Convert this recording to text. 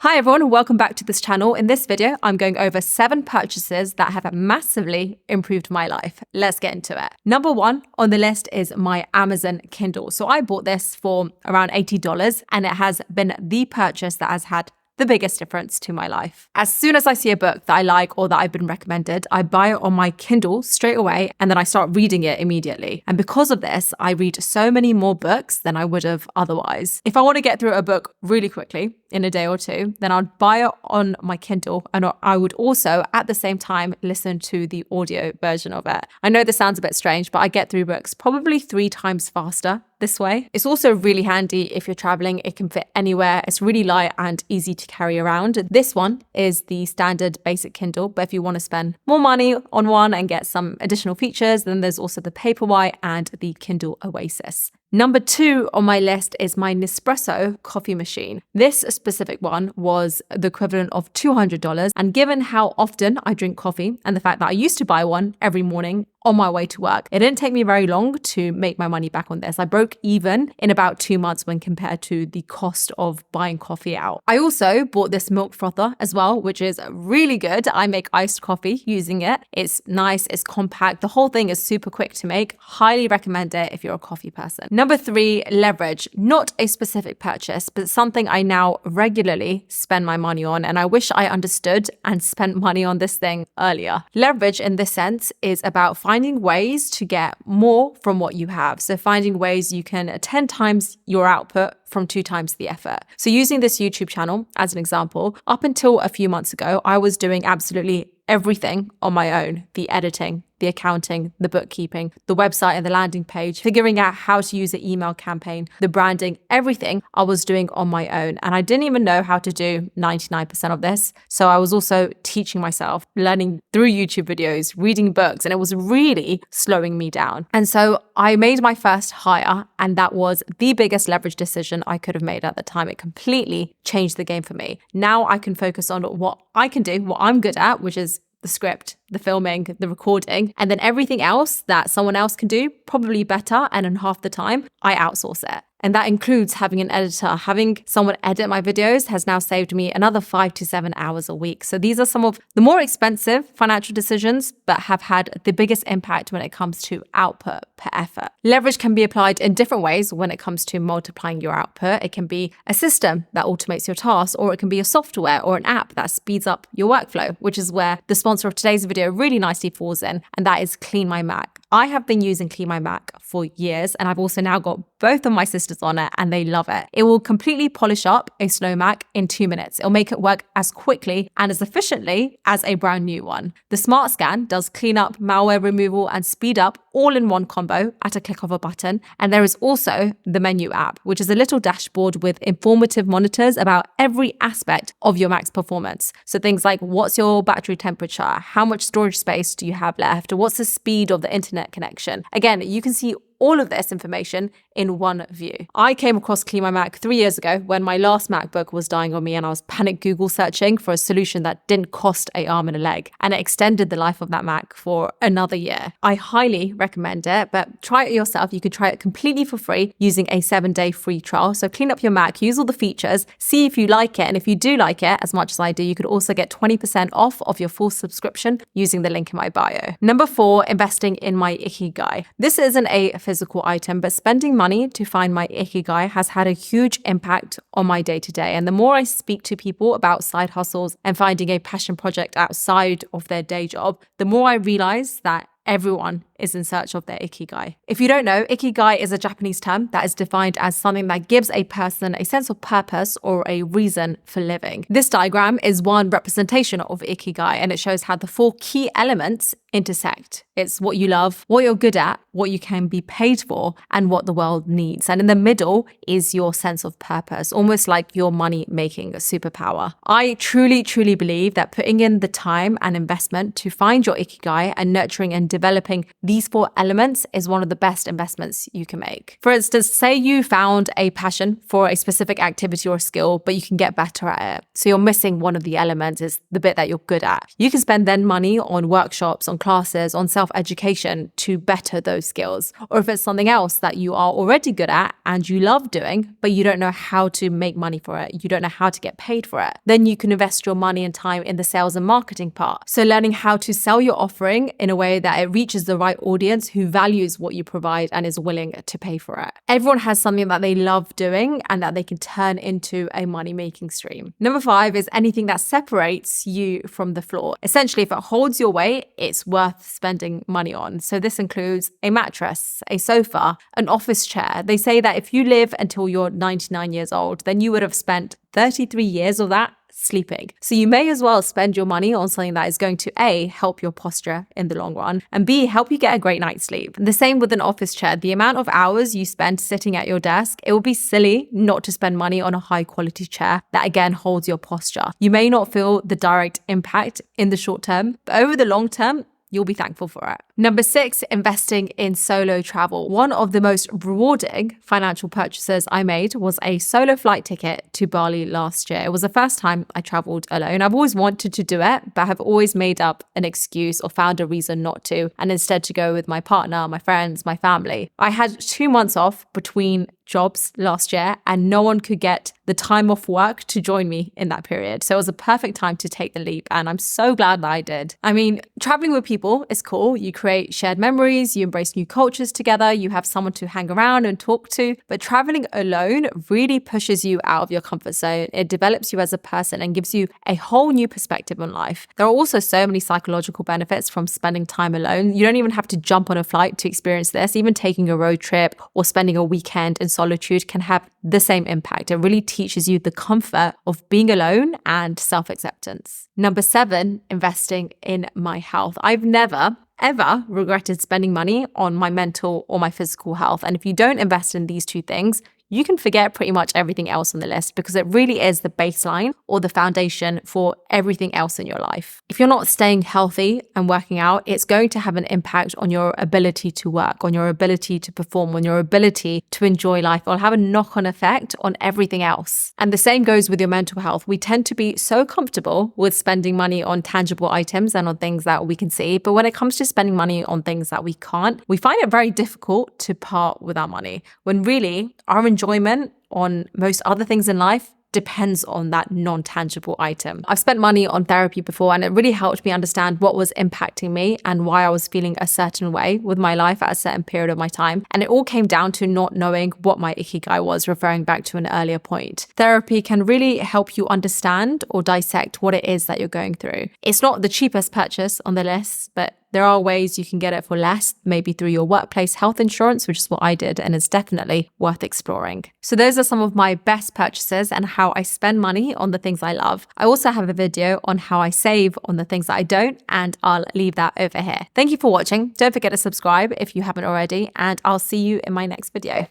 Hi everyone, and welcome back to this channel. In this video, I'm going over 7 purchases that have massively improved my life. Let's get into it. Number 1 on the list is my Amazon Kindle. So I bought this for around $80 and it has been the purchase that has had the biggest difference to my life. As soon as I see a book that I like or that I've been recommended, I buy it on my Kindle straight away and then I start reading it immediately. And because of this, I read so many more books than I would have otherwise. If I want to get through a book really quickly in a day or two, then I'd buy it on my Kindle and I would also at the same time listen to the audio version of it. I know this sounds a bit strange, but I get through books probably 3 times faster this way. It's also really handy if you're traveling. It can fit anywhere. It's really light and easy to carry around. This one is the standard basic Kindle, but if you want to spend more money on one and get some additional features, then there's also the Paperwhite and the Kindle Oasis. Number 2 on my list is my Nespresso coffee machine. This specific one was the equivalent of $200, and given how often I drink coffee and the fact that I used to buy one every morning on my way to work, it didn't take me very long to make my money back on this. I broke even in about 2 months when compared to the cost of buying coffee out. I also bought this milk frother as well, which is really good. I make iced coffee using it. It's nice, it's compact. The whole thing is super quick to make. Highly recommend it if you're a coffee person. Number 3, leverage. Not a specific purchase, but something I now regularly spend my money on, and I wish I understood and spent money on this thing earlier. Leverage in this sense is about finding ways to get more from what you have. So finding ways you can 10 times your output from 2 times the effort. So using this YouTube channel as an example, up until a few months ago, I was doing absolutely everything on my own. The editing, the accounting, the bookkeeping, the website and the landing page, figuring out how to use the email campaign, the branding, everything I was doing on my own. And I didn't even know how to do 99% of this. So I was also teaching myself, learning through YouTube videos, reading books, and it was really slowing me down. And so I made my first hire, and that was the biggest leverage decision I could have made at the time. It completely changed the game for me. Now I can focus on what I can do, what I'm good at, which is the script, the filming, the recording, and then everything else that someone else can do, probably better, and in half the time, I outsource it. And that includes having an editor. Having someone edit my videos has now saved me another 5 to 7 hours a week. So these are some of the more expensive financial decisions, but have had the biggest impact when it comes to output per effort. Leverage can be applied in different ways when it comes to multiplying your output. It can be a system that automates your tasks, or it can be a software or an app that speeds up your workflow, which is where the sponsor of today's video really nicely falls in, and that is Clean My Mac. I have been using Clean My Mac for years, and I've also now got both of my sisters on it and they love it. It will completely polish up a slow Mac in 2 minutes. It'll make it work as quickly and as efficiently as a brand new one. The Smart Scan does cleanup, malware removal, and speed up all in one combo at a click of a button. And there is also the Menu app, which is a little dashboard with informative monitors about every aspect of your Mac's performance. So things like, what's your battery temperature? How much storage space do you have left? What's the speed of the internet connection? Again, you can see all of this information in one view. I came across Clean My Mac 3 years ago when my last MacBook was dying on me and I was panic Google searching for a solution that didn't cost an arm and a leg, and it extended the life of that Mac for another year. I highly recommend it, but try it yourself. You can try it completely for free using a 7-day free trial. So clean up your Mac, use all the features, see if you like it, and if you do like it as much as I do, you could also get 20% off of your full subscription using the link in my bio. Number 4, investing in my Ikigai. This isn't a physical item, but spending money to find my Ikigai has had a huge impact on my day-to-day. And the more I speak to people about side hustles and finding a passion project outside of their day job, the more I realize that everyone is in search of their Ikigai. If you don't know, Ikigai is a Japanese term that is defined as something that gives a person a sense of purpose or a reason for living. This diagram is one representation of Ikigai, and it shows how the 4 key elements intersect. It's what you love, what you're good at, what you can be paid for, and what the world needs. And in the middle is your sense of purpose, almost like your money-making superpower. I truly, truly believe that putting in the time and investment to find your Ikigai and nurturing and developing these 4 elements is one of the best investments you can make. For instance, say you found a passion for a specific activity or skill, but you can get better at it. So you're missing one of the elements, is the bit that you're good at. You can spend then money on workshops, on classes, on self-education to better those skills. Or if it's something else that you are already good at and you love doing, but you don't know how to make money for it, you don't know how to get paid for it, then you can invest your money and time in the sales and marketing part. So learning how to sell your offering in a way that it reaches the right audience who values what you provide and is willing to pay for it. Everyone has something that they love doing and that they can turn into a money-making stream. Number 5 is anything that separates you from the floor. Essentially, if it holds your weight, it's worth spending money on. So this includes a mattress, a sofa, an office chair. They say that if you live until you're 99 years old, then you would have spent 33 years of that sleeping. So you may as well spend your money on something that is going to A, help your posture in the long run, and B, help you get a great night's sleep. The same with an office chair. The amount of hours you spend sitting at your desk, it would be silly not to spend money on a high quality chair that again holds your posture. You may not feel the direct impact in the short term, but over the long term, you'll be thankful for it. Number 6, investing in solo travel. One of the most rewarding financial purchases I made was a solo flight ticket to Bali last year. It was the first time I traveled alone. I've always wanted to do it, but have always made up an excuse or found a reason not to, and instead to go with my partner, my friends, my family. I had 2 months off between jobs last year and no one could get the time off work to join me in that period. So it was a perfect time to take the leap and I'm so glad that I did. I mean, traveling with people is cool. You create shared memories, you embrace new cultures together, you have someone to hang around and talk to, but traveling alone really pushes you out of your comfort zone. It develops you as a person and gives you a whole new perspective on life. There are also so many psychological benefits from spending time alone. You don't even have to jump on a flight to experience this. Even taking a road trip or spending a weekend in solitude can have the same impact. It really teaches you the comfort of being alone and self-acceptance. Number 7, investing in my health. I've never ever regretted spending money on my mental or my physical health. And if you don't invest in these 2 things, you can forget pretty much everything else on the list because it really is the baseline or the foundation for everything else in your life. If you're not staying healthy and working out, it's going to have an impact on your ability to work, on your ability to perform, on your ability to enjoy life. It'll have a knock-on effect on everything else. And the same goes with your mental health. We tend to be so comfortable with spending money on tangible items and on things that we can see. But when it comes to spending money on things that we can't, we find it very difficult to part with our money when really our enjoyment on most other things in life depends on that non-tangible item. I've spent money on therapy before and it really helped me understand what was impacting me and why I was feeling a certain way with my life at a certain period of my time. And it all came down to not knowing what my Ikigai was, referring back to an earlier point. Therapy can really help you understand or dissect what it is that you're going through. It's not the cheapest purchase on the list, but there are ways you can get it for less, maybe through your workplace health insurance, which is what I did, and it's definitely worth exploring. So those are some of my best purchases and how I spend money on the things I love. I also have a video on how I save on the things that I don't, and I'll leave that over here. Thank you for watching. Don't forget to subscribe if you haven't already, and I'll see you in my next video.